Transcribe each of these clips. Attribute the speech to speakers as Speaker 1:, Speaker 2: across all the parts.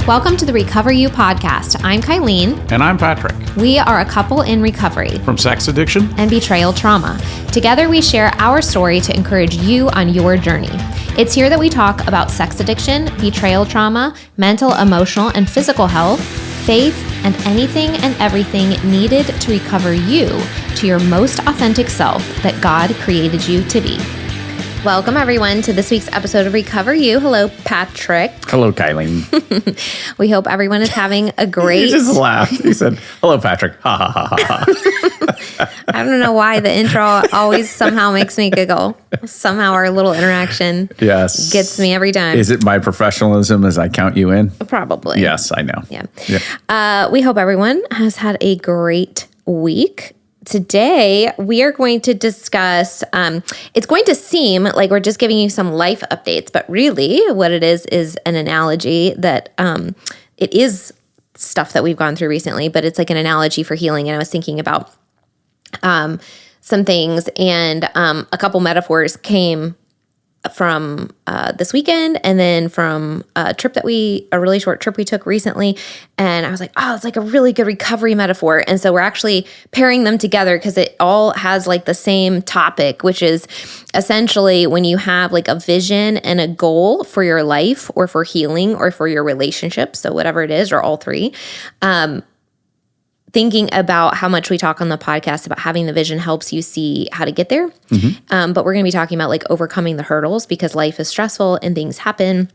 Speaker 1: Welcome to the Recover You podcast. I'm Kylene.
Speaker 2: And I'm Patrick.
Speaker 1: We are a couple in recovery
Speaker 2: From sex addiction
Speaker 1: and betrayal trauma. Together, we share our story to encourage you on your journey. It's here that we talk about sex addiction, betrayal trauma, mental, emotional, and physical health, faith, and anything and everything needed to recover you to your most authentic self that God created you to be. Welcome, everyone, to this week's episode of Recover You. Hello, Patrick.
Speaker 2: Hello, Kylene.
Speaker 1: We hope everyone is having a great...
Speaker 2: You just laughed. You said, hello, Patrick. Ha, ha, ha, ha, ha.
Speaker 1: I don't know why the intro always somehow makes me giggle. Somehow our little interaction gets me every time.
Speaker 2: Is it my professionalism as I count you in?
Speaker 1: Probably.
Speaker 2: Yes, I know.
Speaker 1: Yeah. We hope everyone has had a great week. Today, we are going to discuss, it's going to seem like we're just giving you some life updates, but really what it is an analogy that it is stuff that we've gone through recently, but it's like an analogy for healing. And I was thinking about some things, and a couple metaphors came from this weekend, and then from a really short trip we took recently. And I was like, oh, it's like a really good recovery metaphor. And so we're actually pairing them together because it all has like the same topic, which is essentially when you have like a vision and a goal for your life or for healing or for your relationship. So whatever it is, or all three, thinking about how much we talk on the podcast about having the vision helps you see how to get there. Mm-hmm. But we're going to be talking about like overcoming the hurdles because life is stressful and things happen,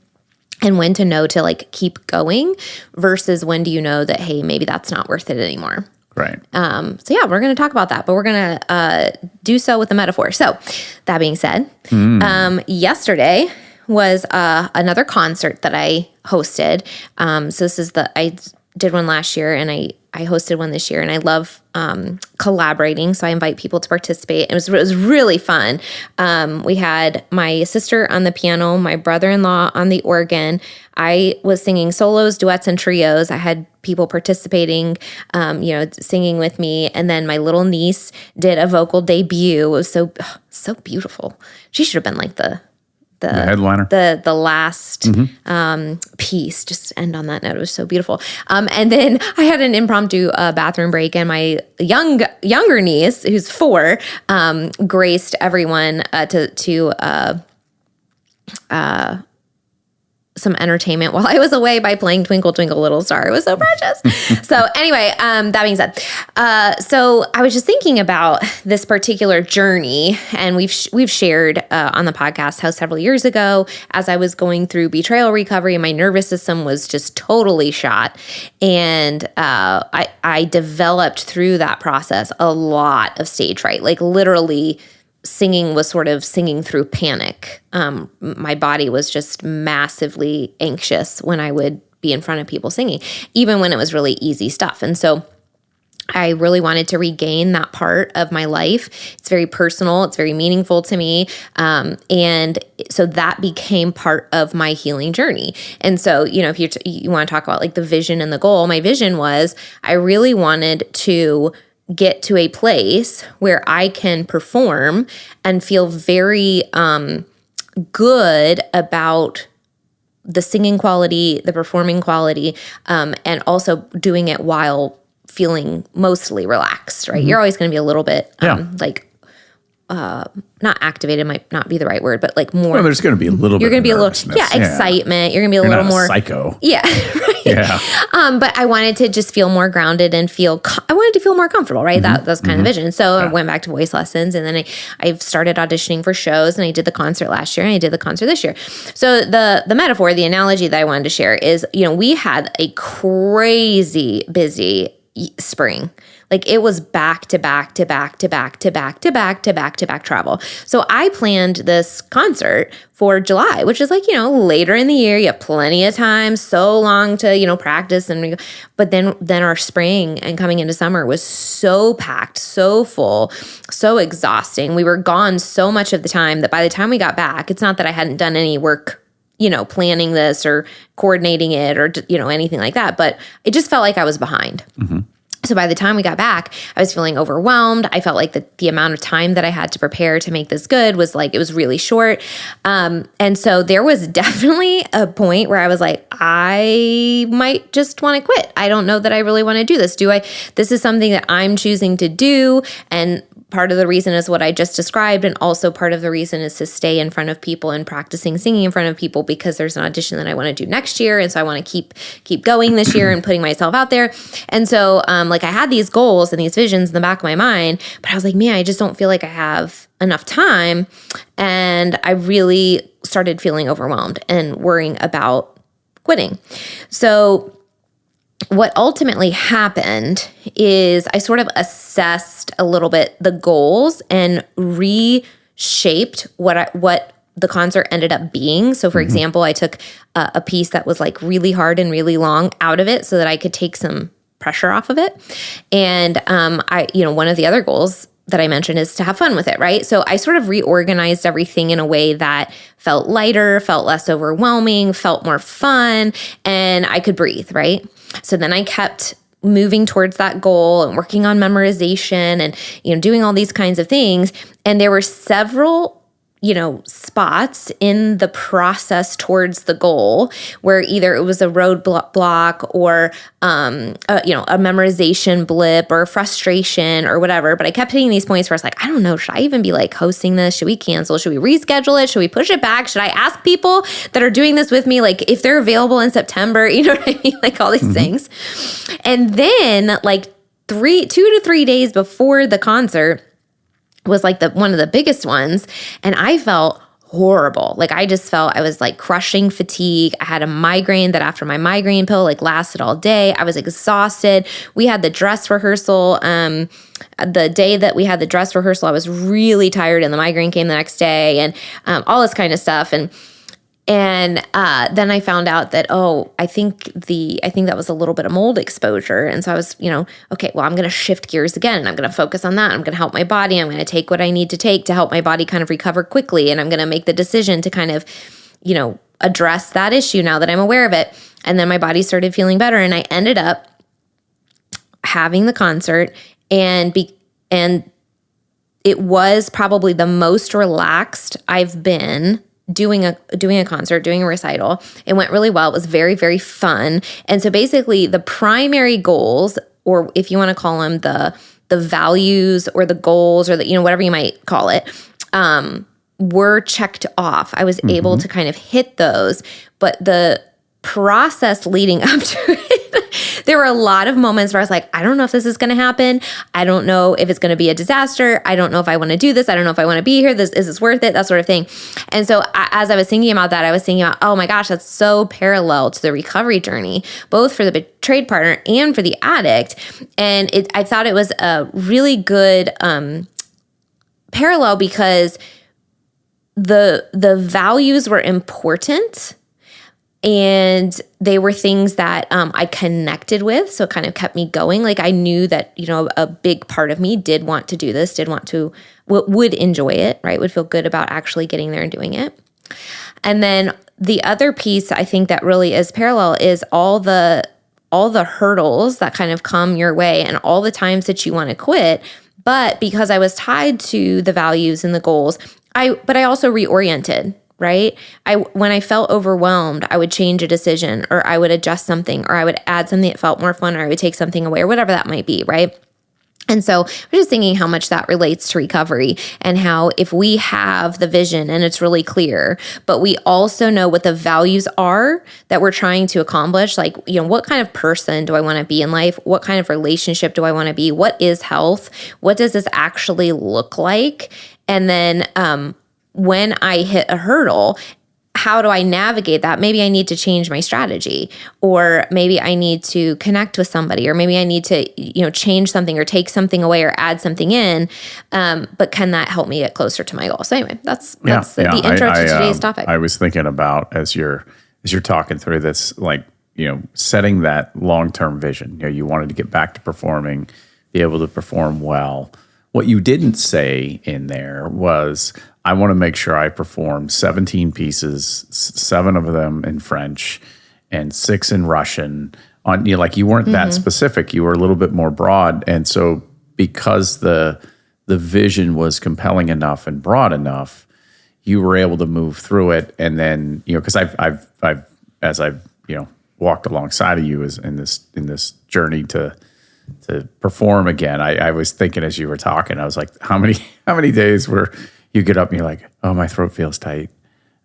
Speaker 1: and when to know to like keep going versus when do you know that, hey, maybe that's not worth it anymore.
Speaker 2: Right.
Speaker 1: So yeah, we're going to talk about that, but we're going to do so with a metaphor. So that being said, yesterday was another concert that I hosted. So this is I did one last year, and I hosted one this year, and I love collaborating, so I invite people to participate. It was really fun. We had my sister on the piano, my brother-in-law on the organ. I was singing solos, duets, and trios. I had people participating, singing with me, and then my little niece did a vocal debut. It was so beautiful. She should have been like the
Speaker 2: headliner,
Speaker 1: the last piece. Just end on that note. It was so beautiful. And then I had an impromptu bathroom break, and my younger niece, who's 4, graced everyone to some entertainment while I was away by playing Twinkle Twinkle Little Star. It was so precious. So anyway, that being said, so I was just thinking about this particular journey, and we've shared on the podcast how several years ago, as I was going through betrayal recovery, my nervous system was just totally shot, and I developed through that process a lot of stage fright, like literally. Singing was sort of singing through panic. My body was just massively anxious when I would be in front of people singing, even when it was really easy stuff. And so I really wanted to regain that part of my life. It's very personal. It's very meaningful to me. And so that became part of my healing journey. And so, if you want to talk about like the vision and the goal, my vision was I really wanted to get to a place where I can perform and feel very good about the singing quality, the performing quality, and also doing it while feeling mostly relaxed, right? Mm-hmm. You're always going to be a little bit not activated might not be the right word, but like more.
Speaker 2: Well, there's going to be a little.
Speaker 1: You're
Speaker 2: bit
Speaker 1: going to be a little,
Speaker 2: excitement.
Speaker 1: You're going to be a little more
Speaker 2: psycho.
Speaker 1: Yeah, right.
Speaker 2: Yeah.
Speaker 1: But I wanted to just feel more grounded and I wanted to feel more comfortable, right? Mm-hmm. That's kind of the vision. So I went back to voice lessons, and then I've started auditioning for shows, and I did the concert last year, and I did the concert this year. So the metaphor, the analogy that I wanted to share is, we had a crazy busy spring. Like it was back to back to back to back to back to back to back to back travel. So I planned this concert for July, which is like, later in the year, you have plenty of time, so long to, practice. But then our spring and coming into summer was so packed, so full, so exhausting. We were gone so much of the time that by the time we got back, it's not that I hadn't done any work, planning this or coordinating it or, anything like that, but it just felt like I was behind. Mm-hmm. So by the time we got back, I was feeling overwhelmed. I felt like the amount of time that I had to prepare to make this good was like, it was really short. And so there was definitely a point where I was like, I might just want to quit. I don't know that I really want to do this. This is something that I'm choosing to do. And part of the reason is what I just described. And also part of the reason is to stay in front of people and practicing singing in front of people, because there's an audition that I want to do next year. And so I want to keep going this year and putting myself out there. And so like I had these goals and these visions in the back of my mind, but I was like, man, I just don't feel like I have enough time. And I really started feeling overwhelmed and worrying about quitting. So what ultimately happened is I sort of assessed a little bit the goals and reshaped what the concert ended up being. So for example, I took a piece that was like really hard and really long out of it so that I could take some pressure off of it. And one of the other goals that I mentioned is to have fun with it, right? So I sort of reorganized everything in a way that felt lighter, felt less overwhelming, felt more fun, and I could breathe, right? So then I kept moving towards that goal and working on memorization and, doing all these kinds of things. And there were several spots in the process towards the goal where either it was a roadblock or, a memorization blip or frustration or whatever. But I kept hitting these points where I was like, I don't know, should I even be like hosting this? Should we cancel? Should we reschedule it? Should we push it back? Should I ask people that are doing this with me, like if they're available in September, you know what I mean? Like all these things. And then like 2 to 3 days before the concert, was like one of the biggest ones. And I felt horrible. Like I just felt I was like crushing fatigue. I had a migraine that after my migraine pill like lasted all day. I was exhausted. We had the dress rehearsal. The day that we had the dress rehearsal, I was really tired and the migraine came the next day and all this kind of stuff. And then I found out that, I think that was a little bit of mold exposure. And so I was, okay, well, I'm going to shift gears again and I'm going to focus on that. I'm going to help my body. I'm going to take what I need to take to help my body kind of recover quickly. And I'm going to make the decision to kind of, address that issue now that I'm aware of it. And then my body started feeling better. And I ended up having the concert and it was probably the most relaxed I've been doing a concert, doing a recital. It went really well. It was very, very fun. And so basically the primary goals, or if you want to call them the values or the goals or the, whatever you might call it, were checked off. I was able to kind of hit those, but the process leading up to it, there were a lot of moments where I was like, I don't know if this is going to happen. I don't know if it's going to be a disaster. I don't know if I want to do this. I don't know if I want to be here. Is this worth it? That sort of thing. And so as I was thinking about that, I was thinking about, oh my gosh, that's so parallel to the recovery journey, both for the betrayed partner and for the addict. And I thought it was a really good parallel because the values were important. And they were things that I connected with. So it kind of kept me going. Like I knew that, a big part of me did want to do this, would enjoy it, right? Would feel good about actually getting there and doing it. And then the other piece I think that really is parallel is all the hurdles that kind of come your way and all the times that you want to quit. But because I was tied to the values and the goals, I also reoriented. Right? When I felt overwhelmed, I would change a decision or I would adjust something or I would add something that felt more fun or I would take something away or whatever that might be, right? And so I'm just thinking how much that relates to recovery and how if we have the vision and it's really clear, but we also know what the values are that we're trying to accomplish, like, what kind of person do I want to be in life? What kind of relationship do I want to be? What is health? What does this actually look like? And then, when I hit a hurdle, how do I navigate that? Maybe I need to change my strategy, or maybe I need to connect with somebody, or maybe I need to, change something or take something away or add something in. But can that help me get closer to my goal? So anyway, that's the intro to today's topic.
Speaker 2: I was thinking about as you're talking through this, like, setting that long-term vision. You wanted to get back to performing, be able to perform well. What you didn't say in there was, I want to make sure I perform 17 pieces, 7 of them in French and 6 in Russian on, you know, like you weren't that specific. You were a little bit more broad. And so because the vision was compelling enough and broad enough, you were able to move through it. And then, you know, because I've as I've, you know, walked alongside of you as in this journey to perform again, I was thinking as you were talking, I was like, how many days where you get up and you're like, oh, my throat feels tight.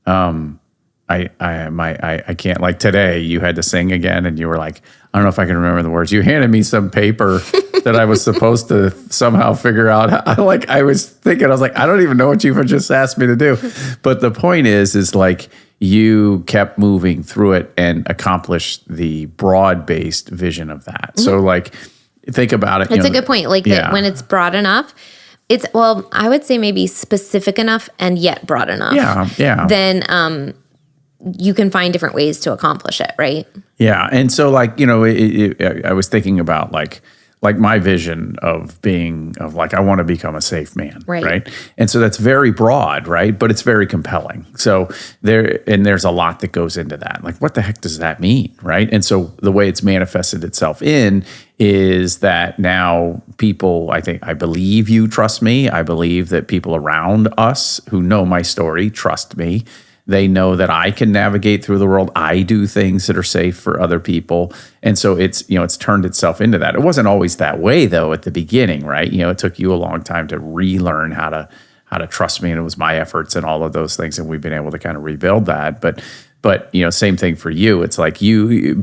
Speaker 2: I can't, like today you had to sing again and you were like, I don't know if I can remember the words. You handed me some paper that I was supposed to somehow figure out. I was thinking, I was like, I don't even know what you've just asked me to do. But the point is like you kept moving through it and accomplished the broad-based vision of that. So like, think about it.
Speaker 1: It's a good point. Like that when it's broad enough, it's, well, I would say maybe specific enough and yet broad enough.
Speaker 2: Yeah.
Speaker 1: Then you can find different ways to accomplish it, right?
Speaker 2: Yeah. And so like, you know, I was thinking about like my vision of I want to become a safe man. Right. And so that's very broad, right? But it's very compelling. So there's a lot that goes into that. Like, what the heck does that mean? Right. And so the way it's manifested itself is that now people, I believe you trust me. I believe that people around us who know my story trust me. They know that I can navigate through the world. I do things that are safe for other people. And so it's turned itself into that. It wasn't always that way though at the beginning, right? You know, it took you a long time to relearn how to trust me, and it was my efforts and all of those things, and we've been able to kind of rebuild that. But you know, same thing for you. It's like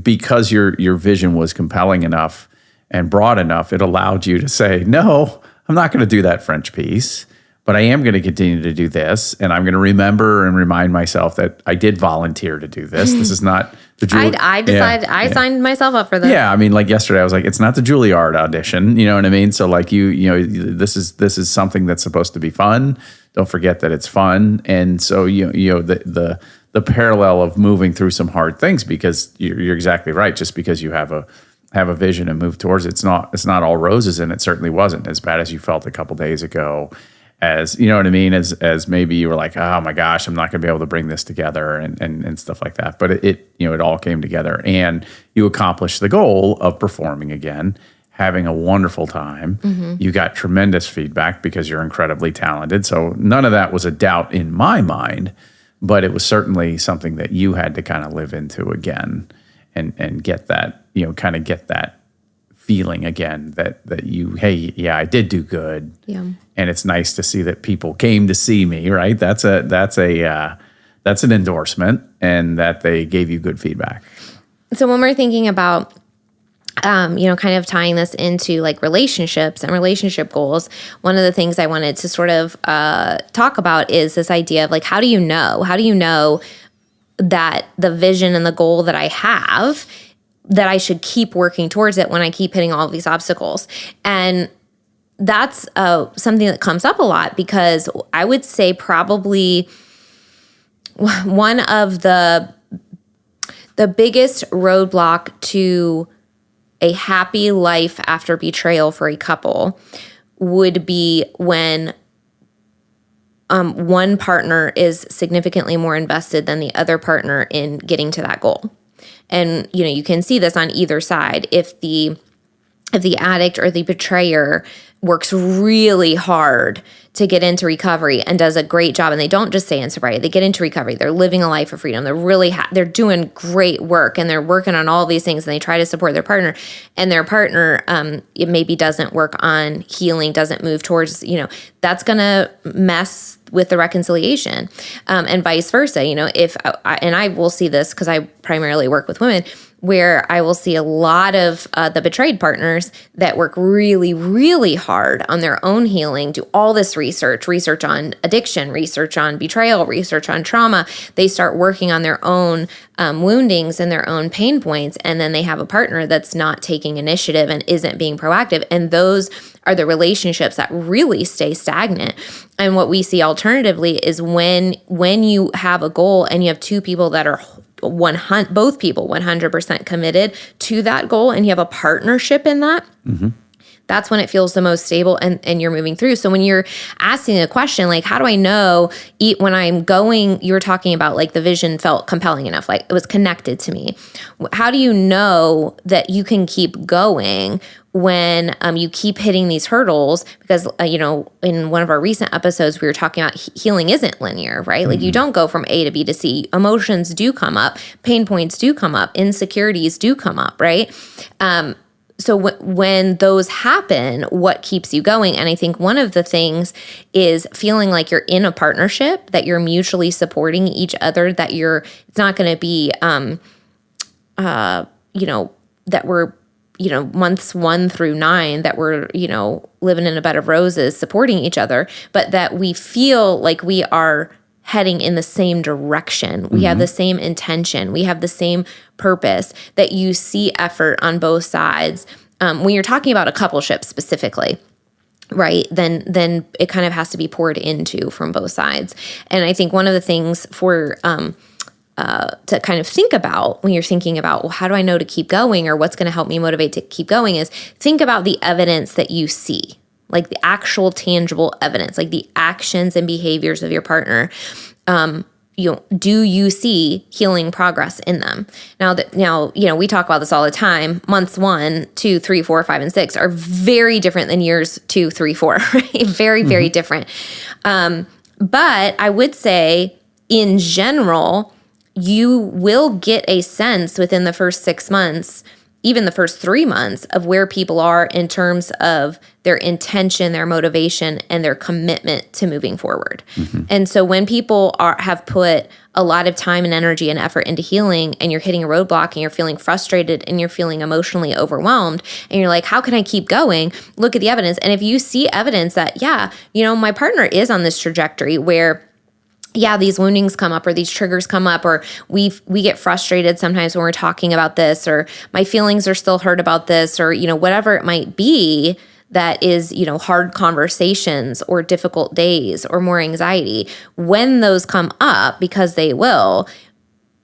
Speaker 2: because your vision was compelling enough and broad enough, it allowed you to say, no, I'm not going to do that French piece. But I am going to continue to do this, and I'm going to remember and remind myself that I did volunteer to do this. This is not the Juilliard.
Speaker 1: I signed myself up for this.
Speaker 2: Yeah, I mean, like yesterday, I was like, it's not the Juilliard audition. You know what I mean? So like you know, this is something that's supposed to be fun. Don't forget that it's fun. And so you know the parallel of moving through some hard things, because you're exactly right. Just because you have a vision and move towards it, it's not all roses, and it certainly wasn't as bad as you felt a couple days ago. As you know what I mean, as maybe you were like, oh my gosh, I'm not going to be able to bring this together and stuff like that. But it all came together, and you accomplished the goal of performing again, having a wonderful time. You got tremendous feedback because you're incredibly talented. So none of that was a doubt in my mind, but it was certainly something that you had to kind of live into again and get that, you know, kind of get that feeling again that you, hey, yeah, I did do good.
Speaker 1: Yeah.
Speaker 2: And it's nice to see that people came to see me, right? That's an endorsement, and that they gave you good feedback.
Speaker 1: So when we're thinking about, kind of tying this into like relationships and relationship goals, one of the things I wanted to sort of talk about is this idea of like, how do you know that the vision and the goal that I have, that I should keep working towards it when I keep hitting all of these obstacles? And that's something that comes up a lot, because I would say probably one of the biggest roadblock to a happy life after betrayal for a couple would be when one partner is significantly more invested than the other partner in getting to that goal. And, you know, you can see this on either side. If the addict or the betrayer works really hard to get into recovery and does a great job, and they don't just stay in sobriety, they get into recovery, they're living a life of freedom, they're really they're doing great work, and they're working on all these things, and they try to support their partner, and their partner it maybe doesn't work on healing, doesn't move towards, you know, that's gonna mess with the reconciliation, and vice versa. You know, if and I will see this because I primarily work with women, where I will see a lot of the betrayed partners that work really, really hard on their own healing, do all this research on addiction, research on betrayal, research on trauma. They start working on their own woundings and their own pain points, and then they have a partner that's not taking initiative and isn't being proactive. And those are the relationships that really stay stagnant. And what we see alternatively is when you have a goal and you have two people that are both people 100% committed to that goal, and you have a partnership in that, That's when it feels the most stable and you're moving through. So when you're asking a question, like, how do I know when I'm going, you were talking about like the vision felt compelling enough, like it was connected to me. How do you know that you can keep going when you keep hitting these hurdles? Because, in one of our recent episodes, we were talking about healing isn't linear, right? Like you don't go from A to B to C. Emotions do come up, pain points do come up, insecurities do come up, right? So when those happen, what keeps you going? And I think one of the things is feeling like you're in a partnership, that you're mutually supporting each other, that it's not going to be, that we're, months 1 through 9, that we're, living in a bed of roses, supporting each other, but that we feel like we are heading in the same direction. We have the same intention. We have the same purpose, that you see effort on both sides. When you're talking about a coupleship specifically, right, then it kind of has to be poured into from both sides. And I think one of the things to kind of think about when you're thinking about, well, how do I know to keep going, or what's going to help me motivate to keep going, is think about the evidence that you see. Like the actual tangible evidence, like the actions and behaviors of your partner. Do you see healing progress in them? Now, we talk about this all the time. Months 1, 2, 3, 4, 5, and 6 are very different than years 2, 3, 4, right? Very, very different. But I would say in general, you will get a sense within the first 6 months, even the first 3 months, of where people are in terms of their intention, their motivation, and their commitment to moving forward. And so when people have put a lot of time and energy and effort into healing, and you're hitting a roadblock and you're feeling frustrated and you're feeling emotionally overwhelmed, and you're like, how can I keep going? Look at the evidence. And if you see evidence that, my partner is on this trajectory where these woundings come up, or these triggers come up, or we get frustrated sometimes when we're talking about this, or my feelings are still hurt about this, or, whatever it might be that is, hard conversations or difficult days or more anxiety. When those come up, because they will,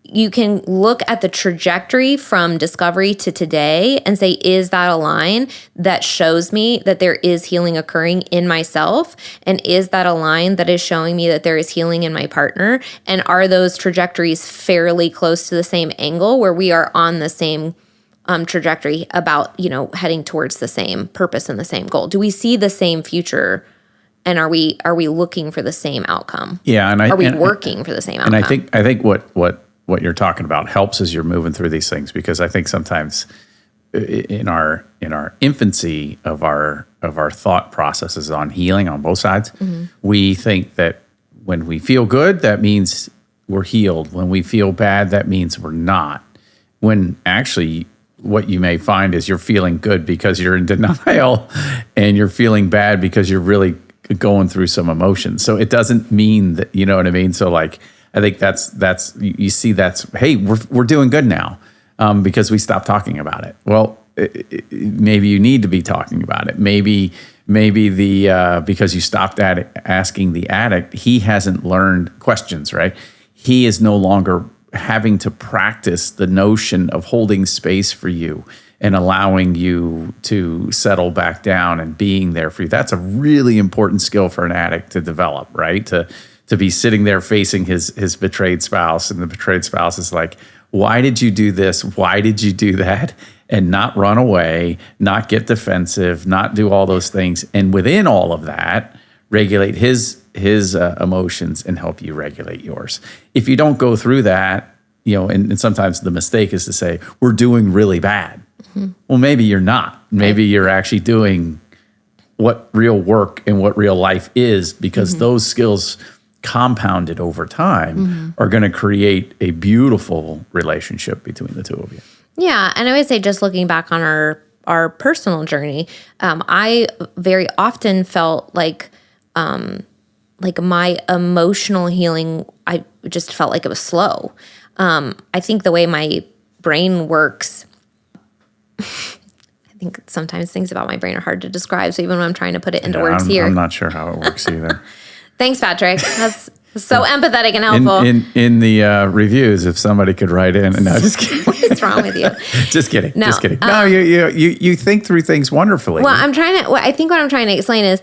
Speaker 1: you can look at the trajectory from discovery to today and say, is that a line that shows me that there is healing occurring in myself? And is that a line that is showing me that there is healing in my partner? And are those trajectories fairly close to the same angle, where we are on the same trajectory about, heading towards the same purpose and the same goal? Do we see the same future? And are we looking for the same outcome?
Speaker 2: Yeah. And
Speaker 1: are we working for the same outcome?
Speaker 2: And I think what you're talking about helps as you're moving through these things, because I think sometimes in our infancy of our thought processes on healing on both sides, we think that when we feel good, that means we're healed. When we feel bad, that means we're not. When actually what you may find is you're feeling good because you're in denial, and you're feeling bad because you're really going through some emotions. So it doesn't mean that, you know what I mean? So like, I think that's you see hey, we're doing good now because we stopped talking about it. Well, maybe you need to be talking about it. Maybe because you stopped asking the addict, he hasn't learned questions, right? He is no longer having to practice the notion of holding space for you and allowing you to settle back down and being there for you. That's a really important skill for an addict to develop, right? To be sitting there facing his betrayed spouse, and the betrayed spouse is like, why did you do this? Why did you do that? And not run away, not get defensive, not do all those things. And within all of that, regulate his emotions and help you regulate yours. If you don't go through that, and sometimes the mistake is to say, we're doing really bad. Well, maybe you're not. Maybe you're actually doing what real work and what real life is, because those skills compounded over time are going to create a beautiful relationship between the two of you.
Speaker 1: Yeah. And I would say, just looking back on our personal journey, I very often felt like my emotional healing, I just felt like it was slow. I think the way my brain works, I think sometimes things about my brain are hard to describe. So even when I'm trying to put it into words here.
Speaker 2: I'm not sure how it works either.
Speaker 1: Thanks, Patrick. So empathetic and helpful.
Speaker 2: In the reviews, if somebody could write in, no, just kidding.
Speaker 1: What is wrong with you?
Speaker 2: Just kidding.
Speaker 1: No,
Speaker 2: Just kidding. No, you think through things wonderfully.
Speaker 1: Well, I think what I'm trying to explain is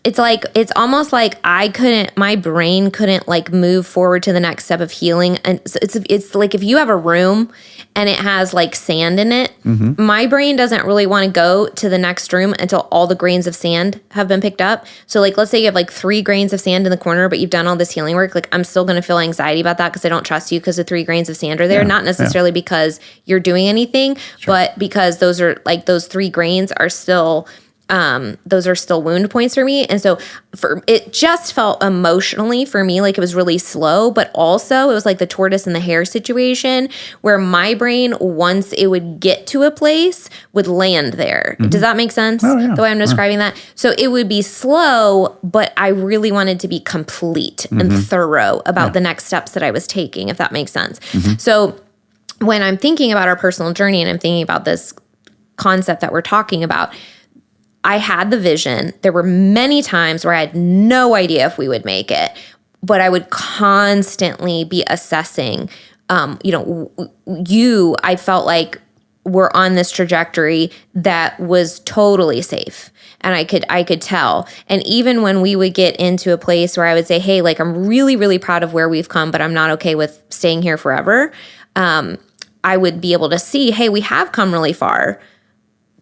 Speaker 1: it's almost like my brain couldn't like move forward to the next step of healing. And so it's like if you have a room and it has like sand in it, my brain doesn't really want to go to the next room until all the grains of sand have been picked up. So like, let's say you have like 3 grains of sand in the corner, but you've done all this healing work. Like I'm still going to feel anxiety about that because I don't trust you because the 3 grains of sand are there. Not necessarily because you're doing anything, but because those 3 grains are still those are still wound points for me. And so it just felt emotionally for me like it was really slow, but also it was like the tortoise and the hare situation where my brain, once it would get to a place, would land there. Does that make sense?
Speaker 2: Oh, yeah.
Speaker 1: The way I'm describing that? So it would be slow, but I really wanted to be complete and thorough about the next steps that I was taking, if that makes sense. So when I'm thinking about our personal journey and I'm thinking about this concept that we're talking about, I had the vision. There were many times where I had no idea if we would make it, but I would constantly be assessing, I felt like we're on this trajectory that was totally safe. And I could tell. And even when we would get into a place where I would say, hey, like I'm really, really proud of where we've come, but I'm not okay with staying here forever. I would be able to see, hey, we have come really far.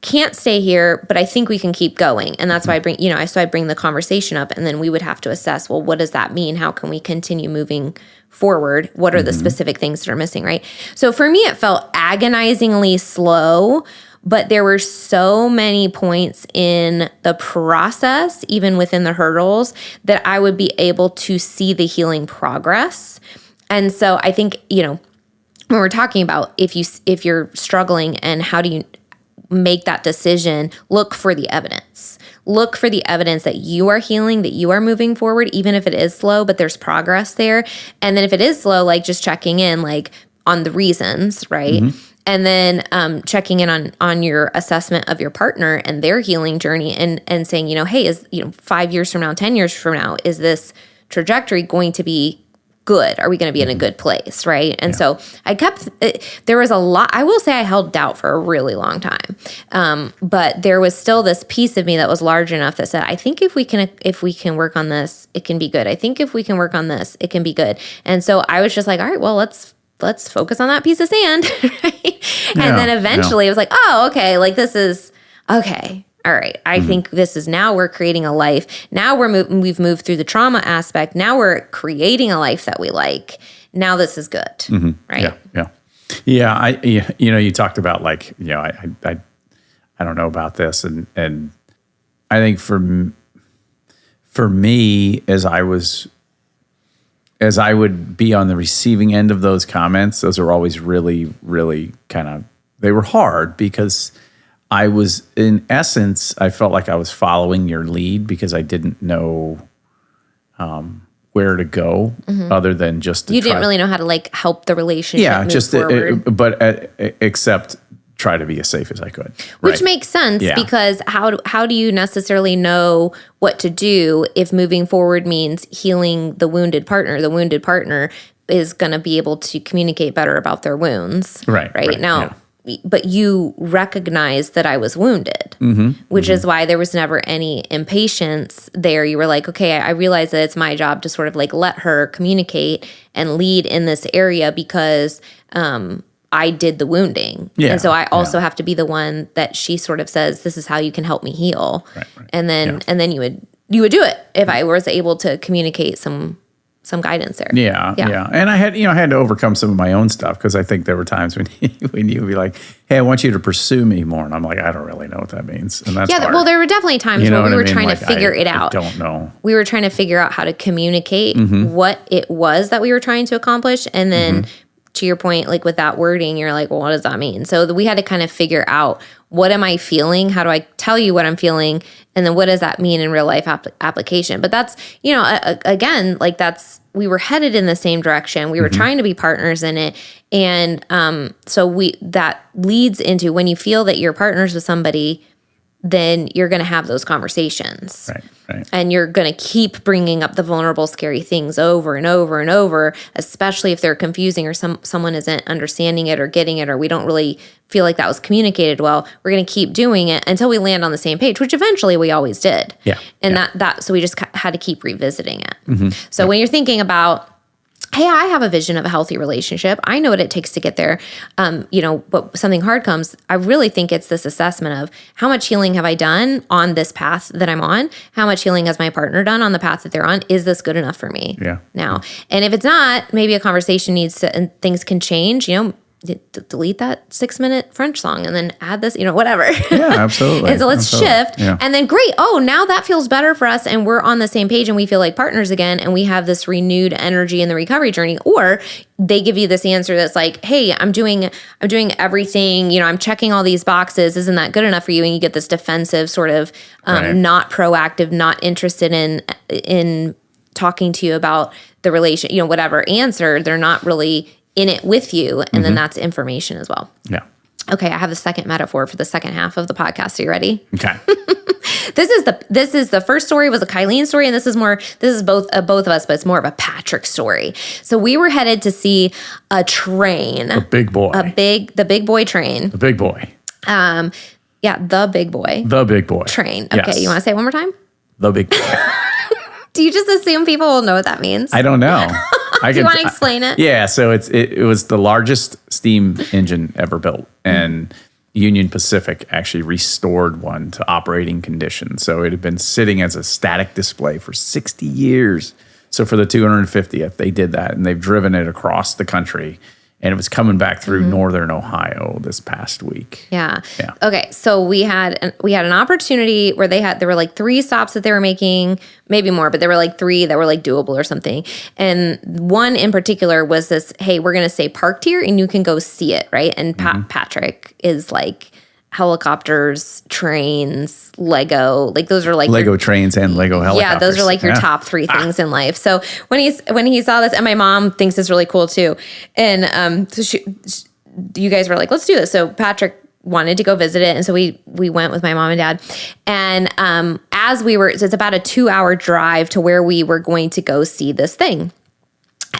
Speaker 1: Can't stay here, but I think we can keep going. And that's why I bring the conversation up, and then we would have to assess, well, what does that mean? How can we continue moving forward? What are the specific things that are missing, right? So for me, it felt agonizingly slow, but there were so many points in the process, even within the hurdles, that I would be able to see the healing progress. And so I think, when we're talking about if you're struggling and how do you make that decision, look for the evidence. Look for the evidence that you are healing, that you are moving forward, even if it is slow, but there's progress there. And then if it is slow, like just checking in like on the reasons, right? And then checking in on your assessment of your partner and their healing journey and saying, hey, is 5 years from now, 10 years from now, is this trajectory going to be good? Are we going to be in a good place, right? And so there was a lot. I will say I held doubt for a really long time, but there was still this piece of me that was large enough that said, I think if we can work on this, it can be good. I think if we can work on this, it can be good. And so I was just like, all right, well, let's focus on that piece of sand, right? And then eventually it was like, oh, okay, like this is okay. All right, I think this is now we're creating a life. Now we've moved through the trauma aspect. Now we're creating a life that we like. Now this is good, right?
Speaker 2: Yeah. You talked about like, I don't know about this, and I think for me, as I would be on the receiving end of those comments, those are always really, really they were hard because I was, in essence, I felt like I was following your lead because I didn't know where to go other than just to
Speaker 1: you didn't really know how to like help the relationship move forward.
Speaker 2: Except try to be as safe as I could.
Speaker 1: Which makes sense because how do you necessarily know what to do if moving forward means healing the wounded partner? The wounded partner is going to be able to communicate better about their wounds. Right. Now. Yeah. But you recognized that I was wounded, which is why there was never any impatience there. You were like, okay, I realize that it's my job to sort of like let her communicate and lead in this area because I did the wounding. Yeah, and so I also have to be the one that she sort of says, this is how you can help me heal. Right. And then you would do it if I was able to communicate some guidance there. Yeah.
Speaker 2: And I had to overcome some of my own stuff because I think there were times when you would be like, hey, I want you to pursue me more. And I'm like, I don't really know what that means. And that's hard.
Speaker 1: Well, there were definitely times where we were trying to figure it out.
Speaker 2: I don't know.
Speaker 1: We were trying to figure out how to communicate what it was that we were trying to accomplish. And then to your point, like with that wording, you're like, well, what does that mean? So we had to kind of figure out, what am I feeling? How do I tell you what I'm feeling? And then what does that mean in real life application? But that's, again, like we were headed in the same direction. We were trying to be partners in it. And so that leads into when you feel that you're partners with somebody, then you're going to have those conversations.
Speaker 2: Right.
Speaker 1: And you're going to keep bringing up the vulnerable, scary things over and over and over, especially if they're confusing or someone isn't understanding it or getting it, or we don't really feel like that was communicated well. We're going to keep doing it until we land on the same page, which eventually we always did.
Speaker 2: Yeah.
Speaker 1: And so we just had to keep revisiting it. So when you're thinking about, hey, I have a vision of a healthy relationship, I know what it takes to get there, but something hard comes, I really think it's this assessment of how much healing have I done on this path that I'm on? How much healing has my partner done on the path that they're on? Is this good enough for me now? And if it's not, maybe a conversation needs to, and things can change, delete that 6-minute French song and then add this, whatever.
Speaker 2: Yeah, absolutely.
Speaker 1: And so let's shift. Yeah. And then great. Oh, now that feels better for us and we're on the same page and we feel like partners again and we have this renewed energy in the recovery journey. Or they give you this answer that's like, hey, I'm doing everything, I'm checking all these boxes. Isn't that good enough for you? And you get this defensive sort of not proactive, not interested in talking to you about the relation, whatever answer. They're not really in it with you, and then that's information as well.
Speaker 2: Yeah.
Speaker 1: Okay, I have the second metaphor for the second half of the podcast. Are you ready?
Speaker 2: Okay.
Speaker 1: This is the first story was a Kylene story, and this is both of us, but it's more of a Patrick story. So we were headed to see a train.
Speaker 2: A big boy.
Speaker 1: The big boy train.
Speaker 2: The big boy.
Speaker 1: The big boy.
Speaker 2: The big boy.
Speaker 1: Train. Okay,
Speaker 2: yes.
Speaker 1: You want to say it one more time?
Speaker 2: The big boy.
Speaker 1: Do you just assume people will know what that means?
Speaker 2: I don't know.
Speaker 1: Do you want to explain it?
Speaker 2: Yeah, so it was the largest steam engine ever built, and Union Pacific actually restored one to operating condition. So it had been sitting as a static display for 60 years. So for the 250th, they did that, and they've driven it across the country. And it was coming back through northern Ohio this past week.
Speaker 1: Yeah. Okay. So we had an opportunity where there were like 3 stops that they were making, maybe more, but there were like 3 that were like doable or something. And one in particular was this, hey, we're going to stay parked here and you can go see it. Right. And Patrick is like helicopters, trains, Lego, like those are like
Speaker 2: Lego trains and Lego helicopters.
Speaker 1: Yeah, those are like your top 3 things in life. So when he saw this, and my mom thinks it's really cool too, and so you guys were like, let's do this. So Patrick wanted to go visit it, and so we went with my mom and dad. And as we were, so it's about a 2-hour drive to where we were going to go see this thing.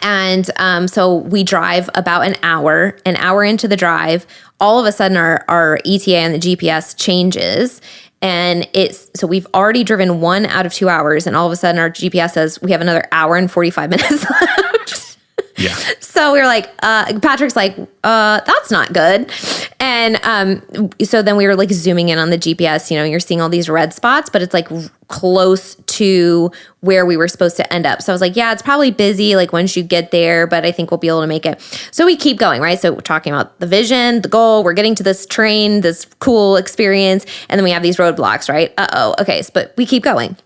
Speaker 1: And so we drive about an hour into the drive. All of a sudden our ETA and the GPS changes. And so we've already driven 1 out of 2 hours. And all of a sudden our GPS says we have another hour and 45 minutes left.
Speaker 2: Yeah.
Speaker 1: So we were like, Patrick's like, that's not good. And so then we were like zooming in on the GPS, you're seeing all these red spots, but it's like close to where we were supposed to end up. So I was like, yeah, it's probably busy like once you get there, but I think we'll be able to make it. So we keep going, right? So we're talking about the vision, the goal, we're getting to this train, this cool experience, and then we have these roadblocks, right? Okay, but we keep going.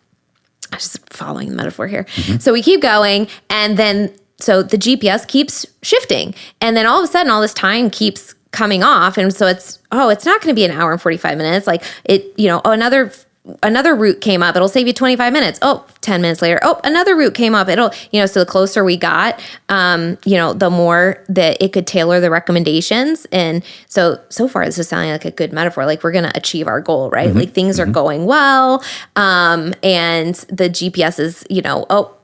Speaker 1: I'm just following the metaphor here. So we keep going, and then so the GPS keeps shifting, and then all of a sudden all this time keeps coming off, and so it's not going to be an hour and 45 minutes. Like another route came up. It'll save you 25 minutes. 10 minutes later. Another route came up. It'll, so the closer we got, the more that it could tailor the recommendations. And so far this is sounding like a good metaphor. Like we're going to achieve our goal, right? Like things are going well. And the GPS is,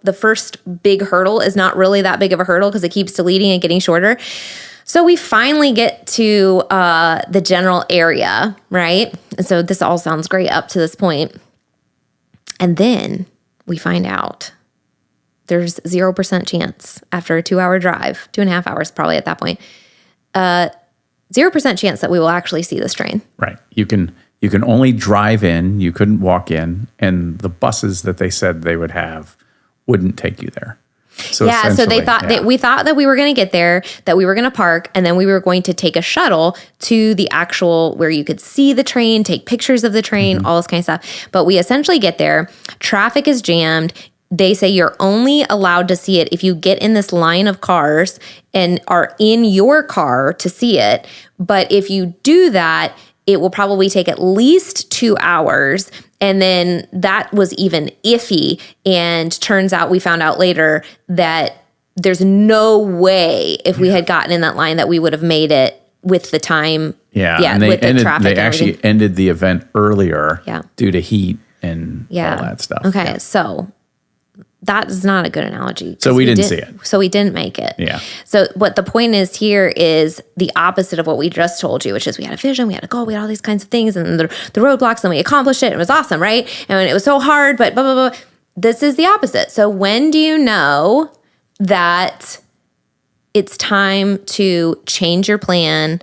Speaker 1: the first big hurdle is not really that big of a hurdle because it keeps deleting and getting shorter. So we finally get to the general area, right? And so this all sounds great up to this point. And then we find out there's 0% chance after a 2-hour drive, 2.5 hours probably at that point, 0% chance that we will actually see this train.
Speaker 2: Right. You can only drive in, you couldn't walk in, and the buses that they said they would have wouldn't take you there. So
Speaker 1: they thought that we thought that we were going to get there, that we were going to park, and then we were going to take a shuttle to the actual where you could see the train, take pictures of the train, all this kind of stuff. But we essentially get there, traffic is jammed. They say you're only allowed to see it if you get in this line of cars and are in your car to see it. But if you do that, it will probably take at least 2 hours. And then that was even iffy. And turns out, we found out later that there's no way if we had gotten in that line that we would have made it with the time
Speaker 2: Yeah, and
Speaker 1: with the traffic
Speaker 2: they
Speaker 1: and
Speaker 2: actually
Speaker 1: everything.
Speaker 2: ended the event earlier
Speaker 1: Yeah.
Speaker 2: due to heat and all that stuff.
Speaker 1: Okay,
Speaker 2: Yeah.
Speaker 1: so that is not a good analogy.
Speaker 2: So we didn't see it.
Speaker 1: So we didn't make it.
Speaker 2: Yeah.
Speaker 1: So what the point is here is the opposite of what we just told you, which is we had a vision, we had a goal, we had all these kinds of things, and the roadblocks, and we accomplished it. And it was awesome, right? And it was so hard, but blah, blah, blah. This is the opposite. So when do you know that it's time to change your plan?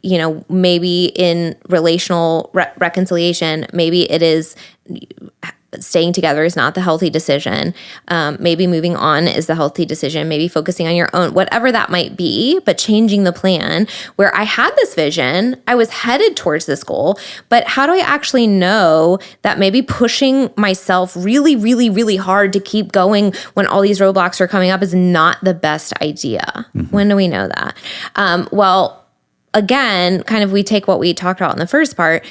Speaker 1: You know, maybe in relational reconciliation, maybe it is staying together is not the healthy decision. Maybe moving on is the healthy decision. Maybe focusing on your own, whatever that might be, but changing the plan where I had this vision, I was headed towards this goal, but how do I actually know that maybe pushing myself really, really, really hard to keep going when all these roadblocks are coming up is not the best idea? When do we know that? Well, again, kind of we take what we talked about in the first part.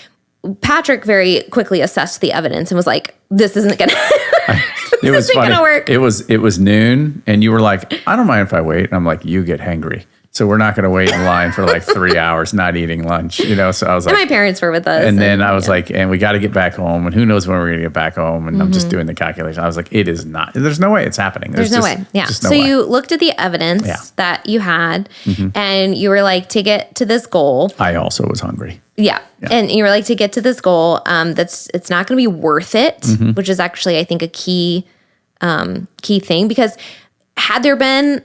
Speaker 1: Patrick very quickly assessed the evidence and was like, this isn't going to
Speaker 2: It was funny.
Speaker 1: gonna work.
Speaker 2: It was noon, and you were like, I don't mind if I wait. And I'm like, you get hangry. So we're not going to wait in line for like 3 hours, not eating lunch, you know? So I was like,
Speaker 1: And my parents were with us.
Speaker 2: and then I was like, and we got to get back home, and who knows when we're going to get back home. And I'm just doing the calculation. I was like, it is not, there's no way it's happening.
Speaker 1: There's no way. Yeah.
Speaker 2: Just no
Speaker 1: So
Speaker 2: way.
Speaker 1: you looked at the evidence that you had and you were like, to get to this goal.
Speaker 2: I also was hungry.
Speaker 1: Yeah. And you were like, to get to this goal, it's not going to be worth it, which is actually, I think, a key thing, because had there been,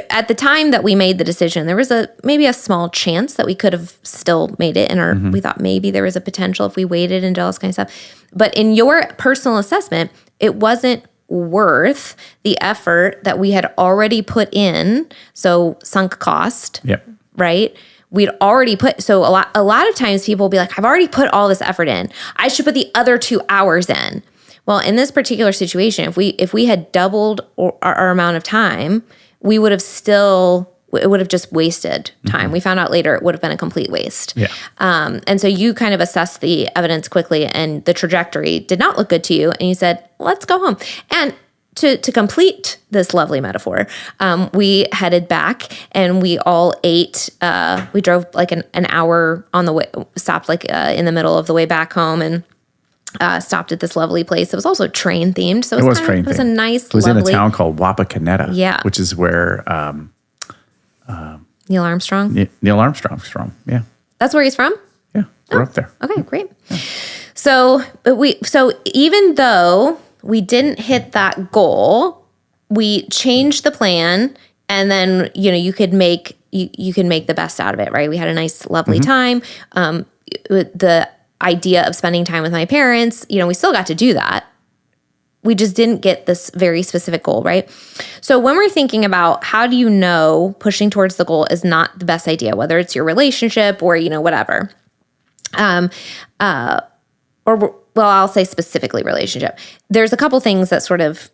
Speaker 1: at the time that we made the decision, there was maybe a small chance that we could have still made it. And we thought maybe there was a potential if we waited and did all this kind of stuff. But in your personal assessment, it wasn't worth the effort that we had already put in. So sunk cost,
Speaker 2: Yep.
Speaker 1: right? We'd already put, so a lot of times people will be like, I've already put all this effort in. I should put the other 2 hours in. Well, in this particular situation, if we had doubled our amount of time, we would have it would have just wasted time. We found out later it would have been a complete waste.
Speaker 2: Yeah.
Speaker 1: And so you kind of assessed the evidence quickly, and the trajectory did not look good to you. And you said, let's go home. And to complete this lovely metaphor, we headed back and we all ate. We drove like an hour on the way, stopped like in the middle of the way back home, and stopped at this lovely place. It was also train themed. So it was train themed. It was a nice,
Speaker 2: It was
Speaker 1: lovely,
Speaker 2: in a town called Wapakoneta.
Speaker 1: Yeah.
Speaker 2: Which is where
Speaker 1: Neil Armstrong.
Speaker 2: Neil Armstrong's from. Yeah.
Speaker 1: That's where he's from?
Speaker 2: Yeah. We're up there.
Speaker 1: Okay, great. So even though we didn't hit that goal, we changed the plan, and then you can make the best out of it, right? We had a nice, lovely time. The idea of spending time with my parents, we still got to do that. We just didn't get this very specific goal, right? So when we're thinking about how do you know pushing towards the goal is not the best idea, whether it's your relationship or whatever. I'll say specifically relationship. There's a couple things that sort of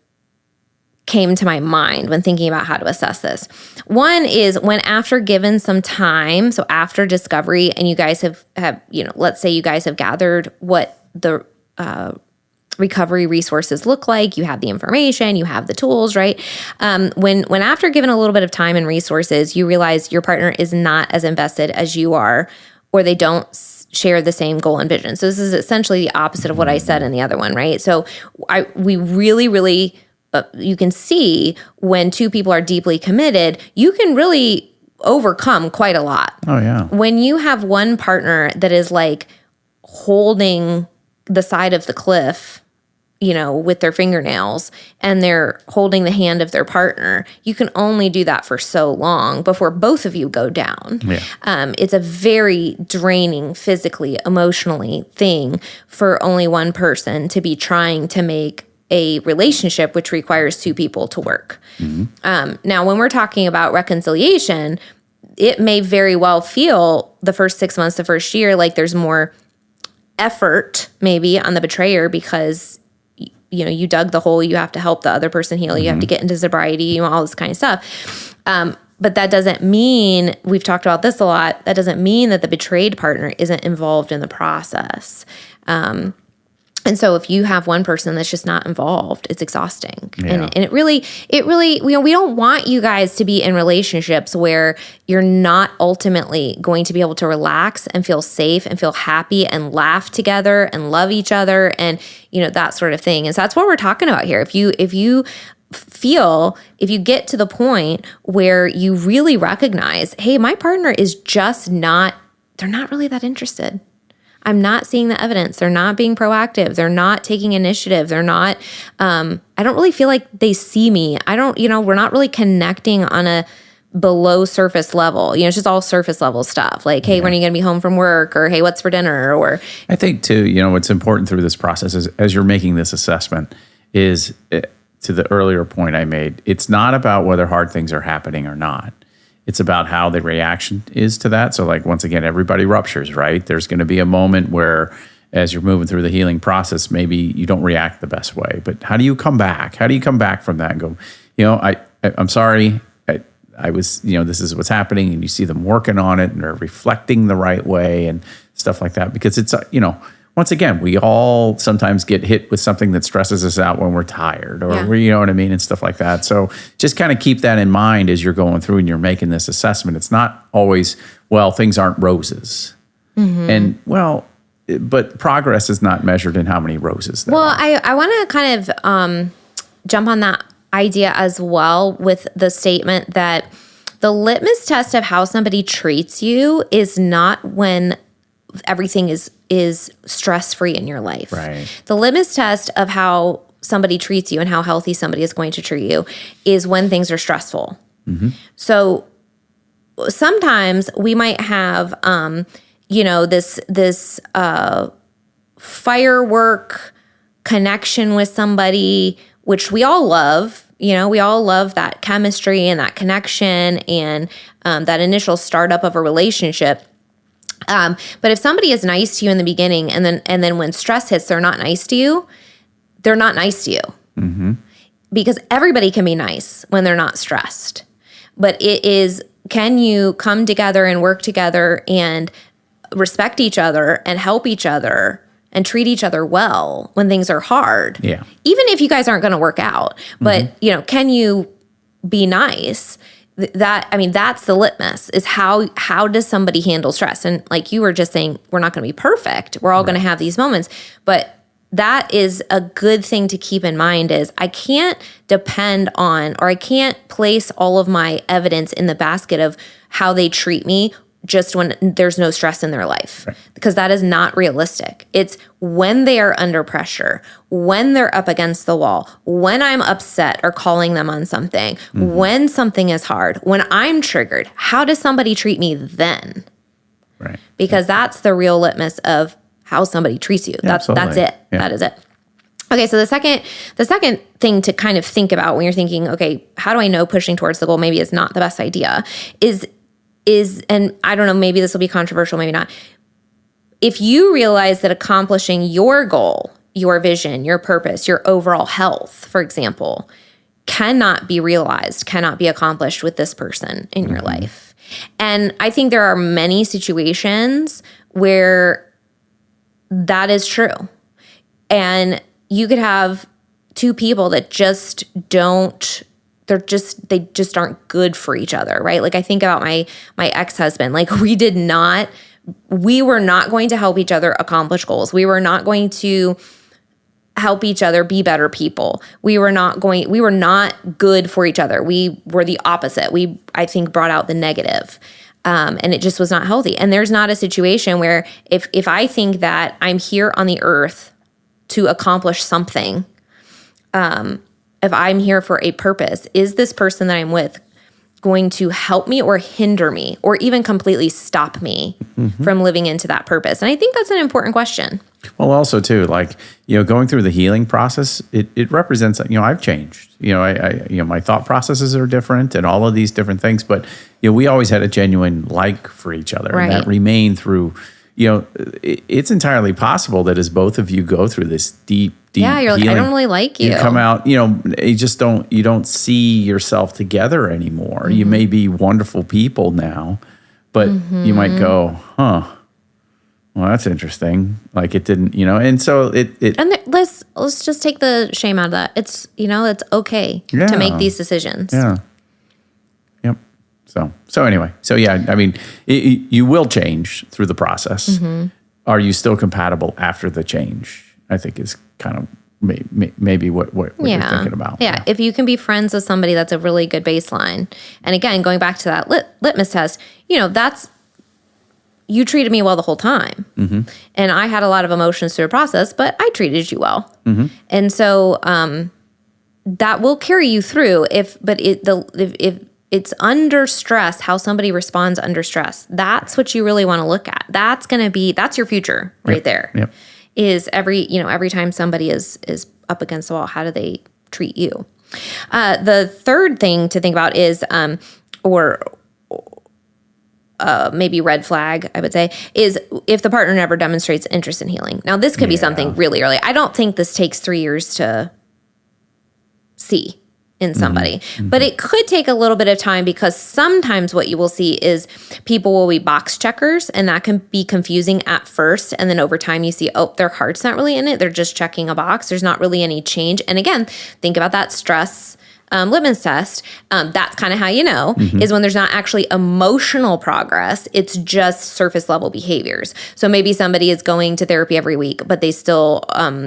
Speaker 1: came to my mind when thinking about how to assess this. One is when after given some time, so after discovery, and you guys have let's say you guys have gathered what the recovery resources look like, you have the information, you have the tools, right? When after given a little bit of time and resources, you realize your partner is not as invested as you are, or they don't share the same goal and vision. So this is essentially the opposite of what I said in the other one, right? So we really, really, you can see when two people are deeply committed, you can really overcome quite a lot.
Speaker 2: Oh, yeah.
Speaker 1: When you have one partner that is like holding the side of the cliff, with their fingernails, and they're holding the hand of their partner, you can only do that for so long before both of you go down.
Speaker 2: Yeah.
Speaker 1: It's a very draining physically, emotionally thing for only one person to be trying to make a relationship which requires two people to work. Now, when we're talking about reconciliation, it may very well feel the first 6 months, the first year, like there's more effort maybe on the betrayer because you dug the hole, you have to help the other person heal, you have to get into sobriety, all this kind of stuff. But that doesn't mean, we've talked about this a lot, that doesn't mean that the betrayed partner isn't involved in the process. And so if you have one person that's just not involved, it's exhausting.
Speaker 2: Yeah.
Speaker 1: And it really, we don't want you guys to be in relationships where you're not ultimately going to be able to relax and feel safe and feel happy and laugh together and love each other and, that sort of thing. And so that's what we're talking about here. If you get to the point where you really recognize, hey, my partner is just they're not really that interested. I'm not seeing the evidence. They're not being proactive. They're not taking initiative. They're not, I don't really feel like they see me. We're not really connecting on a below surface level. It's just all surface level stuff. Like, hey, when are you going to be home from work? Or, hey, what's for dinner? Or
Speaker 2: I think too, what's important through this process is as you're making this assessment is to the earlier point I made, it's not about whether hard things are happening or not. It's about how the reaction is to that. So like, once again, everybody ruptures, right? There's going to be a moment where as you're moving through the healing process, maybe you don't react the best way, but how do you come back? How do you come back from that and go, I'm sorry. I was, this is what's happening. And you see them working on it and they're reflecting the right way and stuff like that. Because it's, once again, we all sometimes get hit with something that stresses us out when we're tired or you know what I mean, and stuff like that. So just kind of keep that in mind as you're going through and you're making this assessment. It's not always, things aren't roses. And but progress is not measured in how many roses there are.
Speaker 1: I want to kind of jump on that idea as well with the statement that the litmus test of how somebody treats you is not when everything is stress-free in your life.
Speaker 2: Right.
Speaker 1: The litmus test of how somebody treats you and how healthy somebody is going to treat you is when things are stressful. So sometimes we might have, this firework connection with somebody, which we all love. We all love that chemistry and that connection and that initial startup of a relationship. But if somebody is nice to you in the beginning and then when stress hits, they're not nice to you, they're not nice to you. Because everybody can be nice when they're not stressed. But it is, can you come together and work together and respect each other and help each other and treat each other well when things are hard?
Speaker 2: Yeah.
Speaker 1: Even if you guys aren't going to work out. But, can you be nice? That's the litmus is how does somebody handle stress? And like you were just saying, we're not going to be perfect. We're all going to have these moments, but that is a good thing to keep in mind is I can't depend on, or I can't place all of my evidence in the basket of how they treat me just when there's no stress in their life, because that is not realistic. It's when they are under pressure, when they're up against the wall, when I'm upset or calling them on something, when something is hard, when I'm triggered, how does somebody treat me then?
Speaker 2: Right.
Speaker 1: Because that's the real litmus of how somebody treats you. That's it.
Speaker 2: Yeah.
Speaker 1: That is it. Okay, so the second thing to kind of think about when you're thinking, okay, how do I know pushing towards the goal maybe is not the best idea is, and I don't know, maybe this will be controversial, maybe not. If you realize that accomplishing your goal, your vision, your purpose, your overall health, for example, cannot be realized, cannot be accomplished with this person in your life. And I think there are many situations where that is true. And you could have two people that just don't, they just aren't good for each other, right? Like I think about my ex-husband, like we were not going to help each other accomplish goals. We were not going to help each other be better people. We were not good for each other. We were the opposite. I think, brought out the negative. And it just was not healthy. And there's not a situation where if I think that I'm here on the earth to accomplish something, if I'm here for a purpose, is this person that I'm with going to help me or hinder me or even completely stop me from living into that purpose? And I think that's an important question.
Speaker 2: Well, also too, like, going through the healing process, it represents, I've changed, I my thought processes are different and all of these different things, but, we always had a genuine like for each other.
Speaker 1: Right.
Speaker 2: And that remained through, it's entirely possible that as both of you go through this deep
Speaker 1: you're like,
Speaker 2: healing,
Speaker 1: I don't really like you.
Speaker 2: You come out, you just you don't see yourself together anymore. You may be wonderful people now, but you might go, well, that's interesting. Like it didn't, and so it
Speaker 1: And let's just take the shame out of that. It's, it's okay to make these decisions.
Speaker 2: Yeah. Yep. So anyway, yeah, I mean, you will change through the process. Mm-hmm. Are you still compatible after the change? I think is kind of maybe what you're thinking about.
Speaker 1: Yeah. If you can be friends with somebody, that's a really good baseline. And again, going back to that litmus test, that's, you treated me well the whole time. Mm-hmm. And I had a lot of emotions through the process, but I treated you well. Mm-hmm. And so that will carry you through if it's under stress, how somebody responds under stress. That's what you really want to look at. That's your future right there. Yep. Is every time somebody is up against the wall, how do they treat you? The third thing to think about is, maybe red flag, I would say, is if the partner never demonstrates interest in healing. Now, this could be something really early. I don't think this takes 3 years to see in somebody, but it could take a little bit of time because sometimes what you will see is people will be box checkers, and that can be confusing at first. And then over time you see, oh, their heart's not really in it. They're just checking a box. There's not really any change. And again, think about that stress litmus test. That's kind of how you know is when there's not actually emotional progress. It's just surface level behaviors. So maybe somebody is going to therapy every week, but they still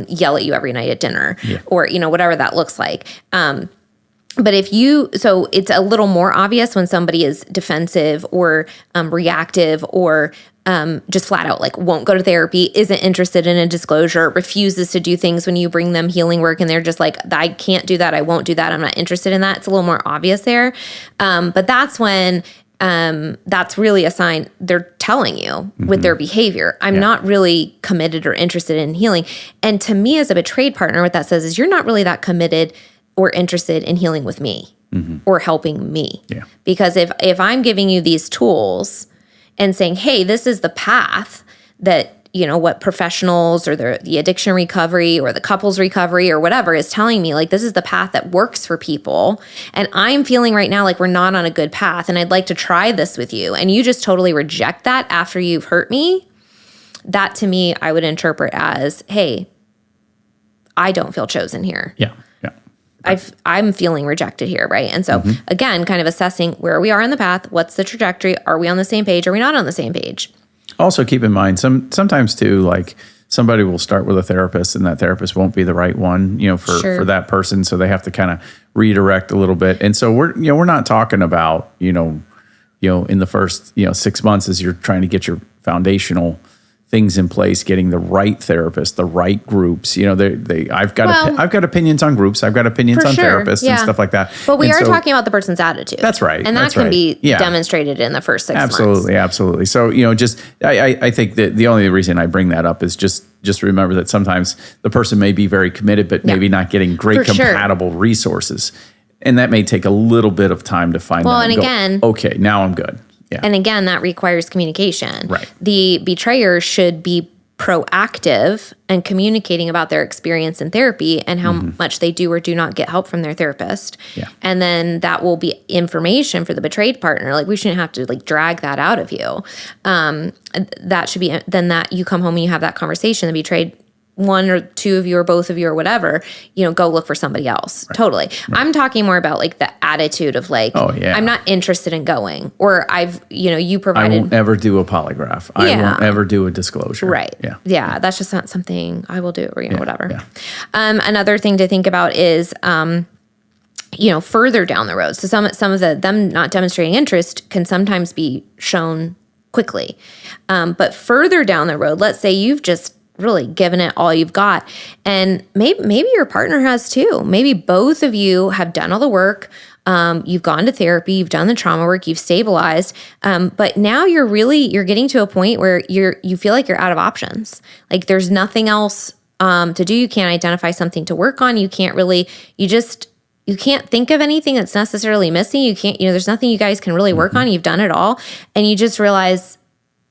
Speaker 1: yell at you every night at dinner, or whatever that looks like. But so it's a little more obvious when somebody is defensive or reactive or just flat out like won't go to therapy, isn't interested in a disclosure, refuses to do things when you bring them healing work, and they're just like, I can't do that, I won't do that, I'm not interested in that. It's a little more obvious there. But that's when that's really a sign they're telling you with their behavior, I'm not really committed or interested in healing. And to me as a betrayed partner, what that says is you're not really that committed or interested in healing with me or helping me. Yeah. Because if I'm giving you these tools and saying, hey, this is the path that, what professionals or the addiction recovery or the couples recovery or whatever is telling me, like, this is the path that works for people. And I'm feeling right now like we're not on a good path and I'd like to try this with you. And you just totally reject that after you've hurt me. That to me, I would interpret as, hey, I don't feel chosen here.
Speaker 2: Yeah.
Speaker 1: I'm feeling rejected here, right? And so, again, kind of assessing where we are on the path, what's the trajectory, are we on the same page, are we not on the same page?
Speaker 2: Also keep in mind, sometimes too, like somebody will start with a therapist and that therapist won't be the right one, for that person, so they have to kind of redirect a little bit. And so we're not talking about, in the first, 6 months as you're trying to get your foundational things in place, getting the right therapist, the right groups. I've got opinions on groups. I've got opinions on therapists and stuff like that.
Speaker 1: But we are talking about the person's attitude.
Speaker 2: That's right.
Speaker 1: And that can be demonstrated in the first 6 months.
Speaker 2: Absolutely. So, I think that the only reason I bring that up is just remember that sometimes the person may be very committed, but maybe not getting great compatible resources. And that may take a little bit of time to find that. And again, okay, now I'm good. Yeah.
Speaker 1: And again, that requires communication.
Speaker 2: Right.
Speaker 1: The betrayer should be proactive and communicating about their experience in therapy and how much they do or do not get help from their therapist.
Speaker 2: Yeah.
Speaker 1: And then that will be information for the betrayed partner. Like, we shouldn't have to drag that out of you. That should be, then that you come home and you have that conversation. The betrayed one or two of you or both of you or whatever, go look for somebody else. Right. Totally. Right. I'm talking more about the attitude of I'm not interested in going, or you provided.
Speaker 2: I won't ever do a polygraph. I won't ever do a disclosure.
Speaker 1: Right.
Speaker 2: Yeah.
Speaker 1: Yeah. That's just not something I will do, or, whatever. Yeah. Another thing to think about is, further down the road. So some of them not demonstrating interest can sometimes be shown quickly. But further down the road, let's say you've just really given it all you've got. And maybe your partner has too. Maybe both of you have done all the work. You've gone to therapy, you've done the trauma work, you've stabilized. But now you're getting to a point where you feel like you're out of options. Like, there's nothing else to do. You can't identify something to work on. You can't really, you can't think of anything that's necessarily missing. You can't, there's nothing you guys can really work on. You've done it all. And you just realize,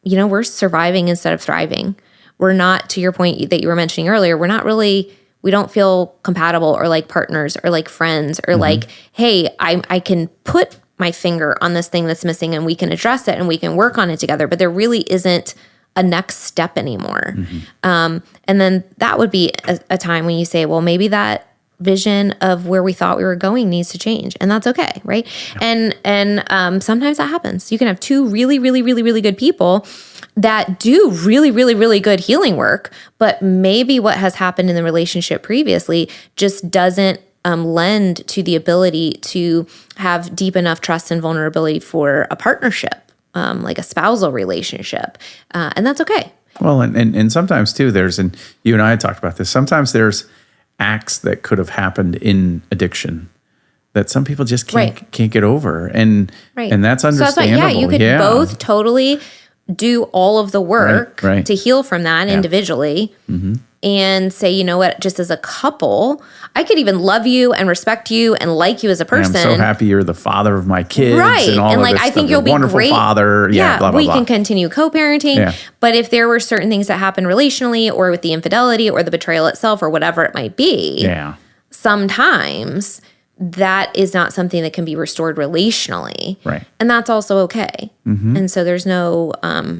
Speaker 1: we're surviving instead of thriving. We're not, to your point that you were mentioning earlier, we don't feel compatible or like partners or like friends or like, hey, I can put my finger on this thing that's missing and we can address it and we can work on it together. But there really isn't a next step anymore. And then that would be a time when you say, well, maybe that vision of where we thought we were going needs to change, and that's okay, right? Yeah. And sometimes that happens. You can have two really, really, really, really good people that do really, really, really good healing work, but maybe what has happened in the relationship previously just doesn't lend to the ability to have deep enough trust and vulnerability for a partnership, like a spousal relationship, and that's okay.
Speaker 2: Well, and sometimes too, and you and I had talked about this. Sometimes there's acts that could have happened in addiction that some people just can't get over, and that's understandable. So that's why,
Speaker 1: you could both totally do all of the work to heal from that individually, and say, you know what, just as a couple, I could even love you and respect you and like you as a person.
Speaker 2: And I'm so happy you're the father of my kids, and all
Speaker 1: and
Speaker 2: of
Speaker 1: like
Speaker 2: this
Speaker 1: I think
Speaker 2: stuff.
Speaker 1: you'll be
Speaker 2: wonderful
Speaker 1: great
Speaker 2: father. Blah, blah,
Speaker 1: we
Speaker 2: blah.
Speaker 1: can continue co-parenting. But if there were certain things that happened relationally, or with the infidelity, or the betrayal itself, or whatever it might be, sometimes that is not something that can be restored relationally.
Speaker 2: Right.
Speaker 1: And that's also okay. And so there's no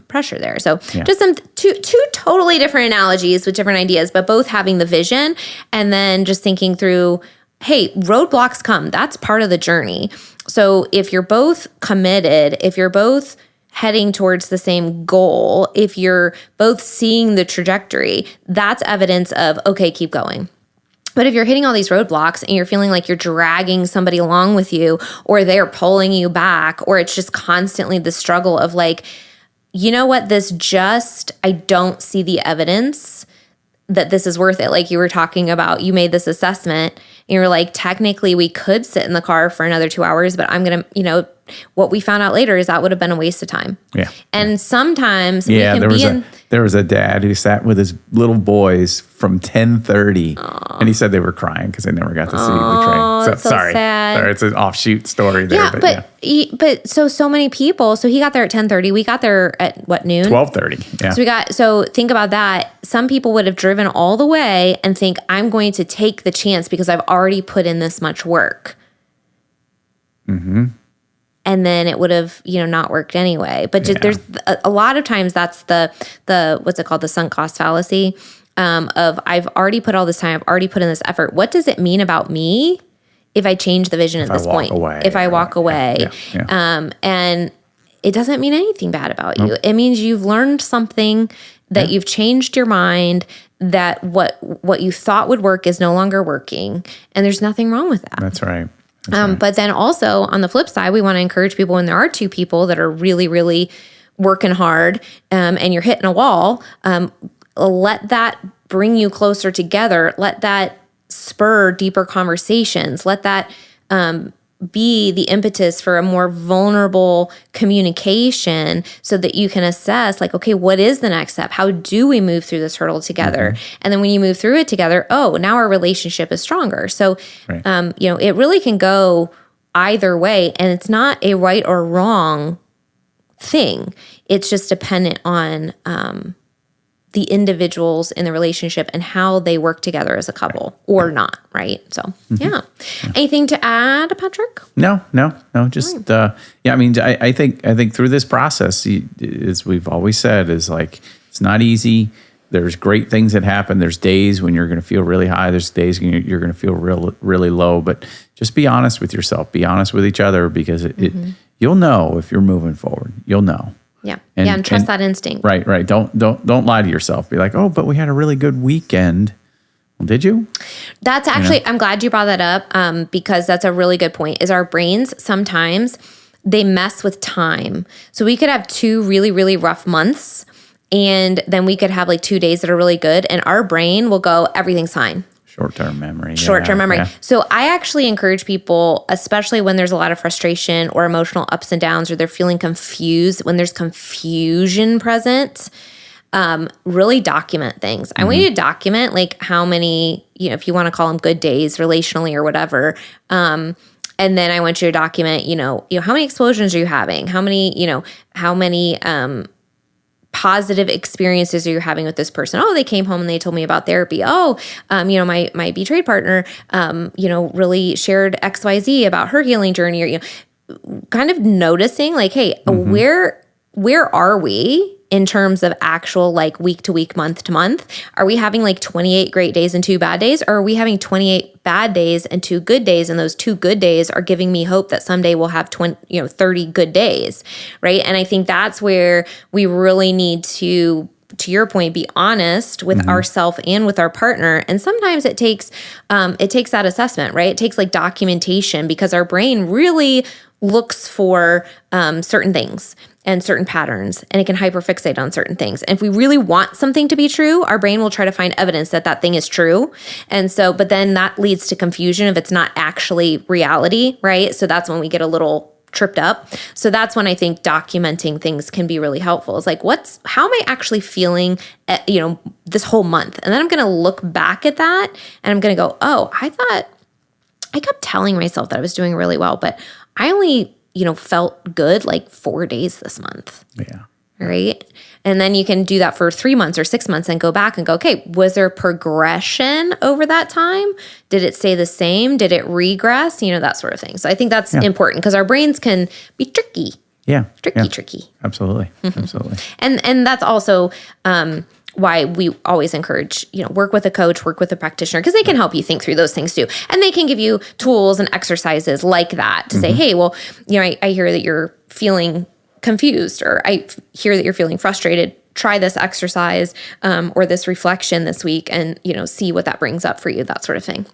Speaker 1: pressure there. So just some two totally different analogies with different ideas, but both having the vision, and then just thinking through, hey, roadblocks come. That's part of the journey. So if you're both committed, if you're both heading towards the same goal, if you're both seeing the trajectory, that's evidence of, okay, keep going. But if you're hitting all these roadblocks and you're feeling like you're dragging somebody along with you, or they're pulling you back, or it's just constantly the struggle of like, you know what, I don't see the evidence that this is worth it. Like you were talking about, you made this assessment and you're like, technically we could sit in the car for another 2 hours, but I'm going to, what we found out later is that would have been a waste of time.
Speaker 2: Yeah.
Speaker 1: And sometimes we can
Speaker 2: there was a dad who sat with his little boys from 10:30, and he said they were crying because they never got to see the train.
Speaker 1: So sorry.
Speaker 2: Sorry, it's an offshoot story there.
Speaker 1: But so many people. So he got there at 10:30. We got there at what, noon?
Speaker 2: 12:30. Yeah.
Speaker 1: So think about that. Some people would have driven all the way and think, I'm going to take the chance because I've already put in this much work. And then it would have, not worked anyway. But just, there's a lot of times that's the what's it called, the sunk cost fallacy of I've already put all this time, I've already put in this effort. What does it mean about me if I change the vision at this point? If I walk away, and it doesn't mean anything bad about you. It means you've learned something, that you've changed your mind, that what you thought would work is no longer working, and there's nothing wrong with that.
Speaker 2: That's right.
Speaker 1: But then also on the flip side, we want to encourage people when there are two people that are really, really working hard and you're hitting a wall, let that bring you closer together. Let that spur deeper conversations. Let that be the impetus for a more vulnerable communication so that you can assess like, okay, what is the next step? How do we move through this hurdle together? And then when you move through it together, now our relationship is stronger. So, it really can go either way, and it's not a right or wrong thing. It's just dependent on the individuals in the relationship and how they work together as a couple or not, right? So, Anything to add, Patrick?
Speaker 2: No. Just I think through this process, as we've always said, is like it's not easy. There's great things that happen. There's days when you're going to feel really high. There's days when you're going to feel really low. But just be honest with yourself. Be honest with each other, because you'll know if you're moving forward. You'll know.
Speaker 1: Yeah. And trust that instinct.
Speaker 2: Right. Don't lie to yourself. Be like, oh, but we had a really good weekend. Well, did you?
Speaker 1: That's actually, I'm glad you brought that up because that's a really good point, is our brains sometimes, they mess with time. So we could have 2 really, really rough months, and then we could have like 2 days that are really good, and our brain will go, everything's fine.
Speaker 2: Short-term memory.
Speaker 1: Yeah. So I actually encourage people, especially when there's a lot of frustration or emotional ups and downs, or they're feeling confused, when there's confusion present, really document things. I want you to document like how many, if you want to call them good days relationally or whatever. And then I want you to document, how many explosions are you having? How many positive experiences are you having with this person? Oh, they came home and they told me about therapy. Oh, my betrayed partner, really shared XYZ about her healing journey, or, kind of noticing like, hey, where are we in terms of actual like week to week, month to month? Are we having like 28 great days and 2 bad days? Or are we having 28 bad days and 2 good days? And those 2 good days are giving me hope that someday we'll have 30 good days, right? And I think that's where we really need to your point, be honest with ourselves and with our partner. And sometimes it takes that assessment, right? It takes like documentation, because our brain really looks for certain things and certain patterns, and it can hyperfixate on certain things. And if we really want something to be true, our brain will try to find evidence that that thing is true. And so, but then that leads to confusion if it's not actually reality, right? So that's when we get a little tripped up. So that's when I think documenting things can be really helpful. It's like, how am I actually feeling, this whole month? And then I'm going to look back at that and I'm going to go, oh, I kept telling myself that I was doing really well, but I only, felt good like 4 days this month.
Speaker 2: Yeah.
Speaker 1: Right. And then you can do that for 3 months or 6 months and go back and go, okay, was there progression over that time? Did it stay the same? Did it regress? That sort of thing. So I think that's important, because our brains can be tricky.
Speaker 2: Yeah.
Speaker 1: Tricky.
Speaker 2: Absolutely. Absolutely.
Speaker 1: And that's also why we always encourage, work with a coach, work with a practitioner, because they can help you think through those things too. And they can give you tools and exercises like that to say, hey, well, I hear that you're feeling confused, or I hear that you're feeling frustrated. Try this exercise or this reflection this week, and see what that brings up for you, that sort of thing.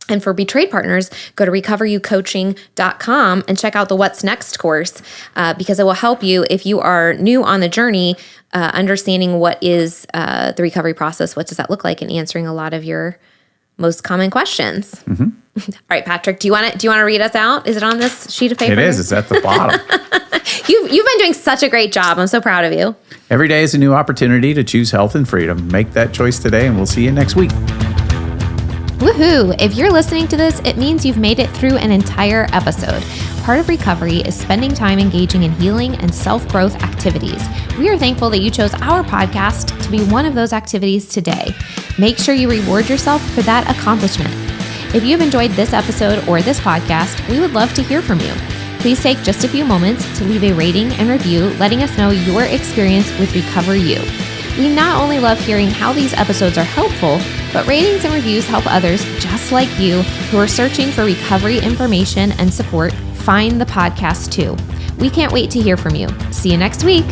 Speaker 1: And for betrayed partners, go to recoveryoucoaching.com and check out the What's Next course, because it will help you if you are new on the journey, understanding what is the recovery process, what does that look like, and answering a lot of your most common questions. All right, Patrick, do you want to read us out? Is it on this sheet of paper?
Speaker 2: It is. It's at the bottom.
Speaker 1: You've been doing such a great job. I'm so proud of you.
Speaker 2: Every day is a new opportunity to choose health and freedom. Make that choice today, and we'll see you next week.
Speaker 1: Woohoo! If you're listening to this, it means you've made it through an entire episode. Part of recovery is spending time engaging in healing and self-growth activities. We are thankful that you chose our podcast to be one of those activities today. Make sure you reward yourself for that accomplishment. If you've enjoyed this episode or this podcast, we would love to hear from you. Please take just a few moments to leave a rating and review, letting us know your experience with Recover You. We not only love hearing how these episodes are helpful, but ratings and reviews help others just like you who are searching for recovery information and support find the podcast too. We can't wait to hear from you. See you next week.